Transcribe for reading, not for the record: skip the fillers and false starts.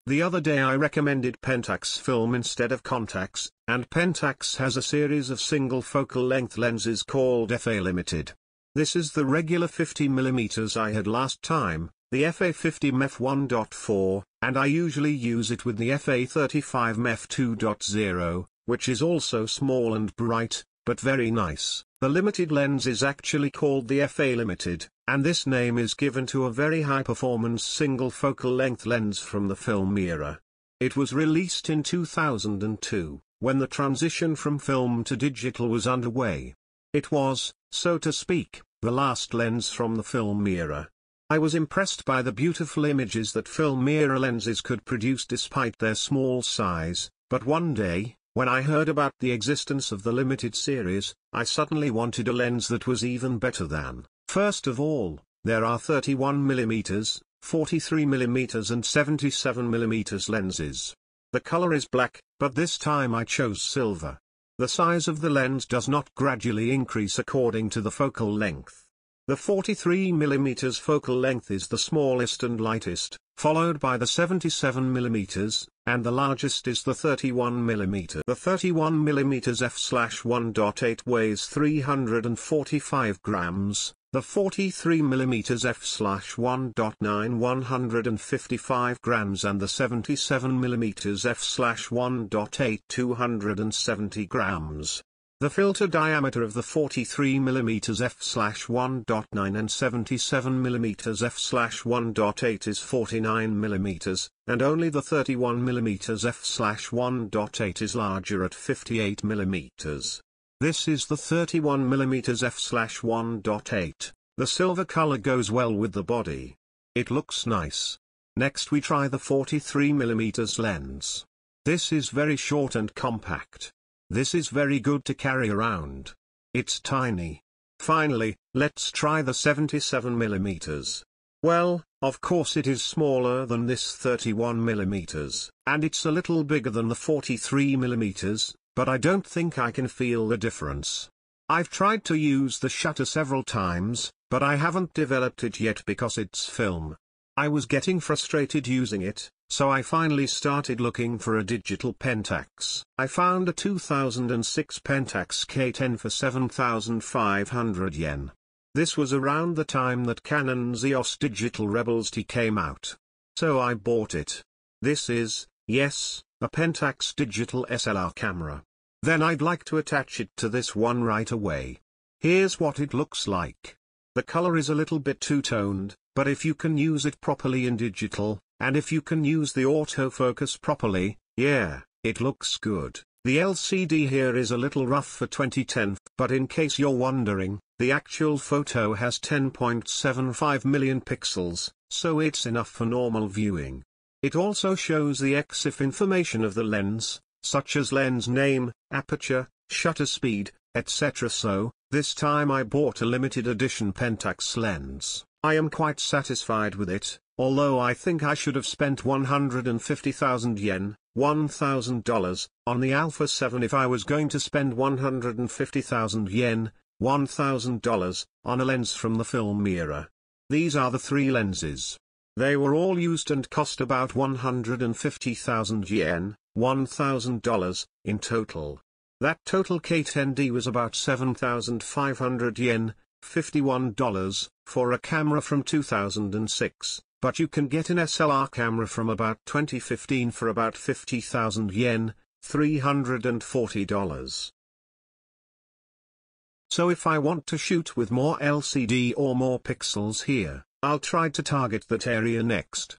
The other day I recommended Pentax film instead of contacts, and Pentax has a series of single focal length lenses called FA Limited. This is the regular 50mm I had last time, the FA 50 f1.4, and I usually use it with the FA 35 f2.0, which is also small and bright, but very nice. The limited lens is actually called the FA Limited, and this name is given to a very high-performance single focal length lens from the film era. It was released in 2002, when the transition from film to digital was underway. It was, so to speak, the last lens from the film era. I was impressed by the beautiful images that film era lenses could produce despite their small size, but one day, when I heard about the existence of the limited series, I suddenly wanted a lens that was even better than. First of all, there are 31mm, 43mm and 77mm lenses. The color is black, but this time I chose silver. The size of the lens does not gradually increase according to the focal length. The 43mm focal length is the smallest and lightest, followed by the 77mm, and the largest is the 31mm. The 31mm f/1.8 weighs 345 grams, the 43mm f/1.9 155 grams and the 77mm f/1.8 270 grams. The filter diameter of the 43mm f/1.9 and 77mm f/1.8 is 49mm, and only the 31mm f/1.8 is larger at 58mm. This is the 31mm f/1.8. The silver color goes well with the body. It looks nice. Next we try the 43mm lens. This is very short and compact. This is very good to carry around. It's tiny. Finally, let's try the 77mm. Well, of course it is smaller than this 31mm, and it's a little bigger than the 43mm, but I don't think I can feel the difference. I've tried to use the shutter several times, but I haven't developed it yet because it's film. I was getting frustrated using it, so I finally started looking for a digital Pentax. I found a 2006 Pentax K10 for 7,500 yen. This was around the time that Canon's EOS Digital Rebels T came out. So I bought it. This is, yes, a Pentax digital SLR camera. Then I'd like to attach it to this one right away. Here's what it looks like. The color is a little bit two-toned, but if you can use it properly in digital, and if you can use the autofocus properly, yeah, it looks good. The LCD here is a little rough for 2010, but in case you're wondering, the actual photo has 10.75 million pixels, so it's enough for normal viewing. It also shows the EXIF information of the lens, such as lens name, aperture, shutter speed, etc. So, this time I bought a limited edition Pentax lens. I am quite satisfied with it, although I think I should have spent 150,000 yen, $1,000, on the Alpha 7 if I was going to spend 150,000 yen, $1,000, on a lens from the film era. These are the three lenses. They were all used and cost about 150,000 yen, $1,000, in total. That total K10D was about 7,500 yen, $51, for a camera from 2006, but you can get an SLR camera from about 2015 for about 50,000 yen, $340. So if I want to shoot with more LCD or more pixels here, I'll try to target that area next.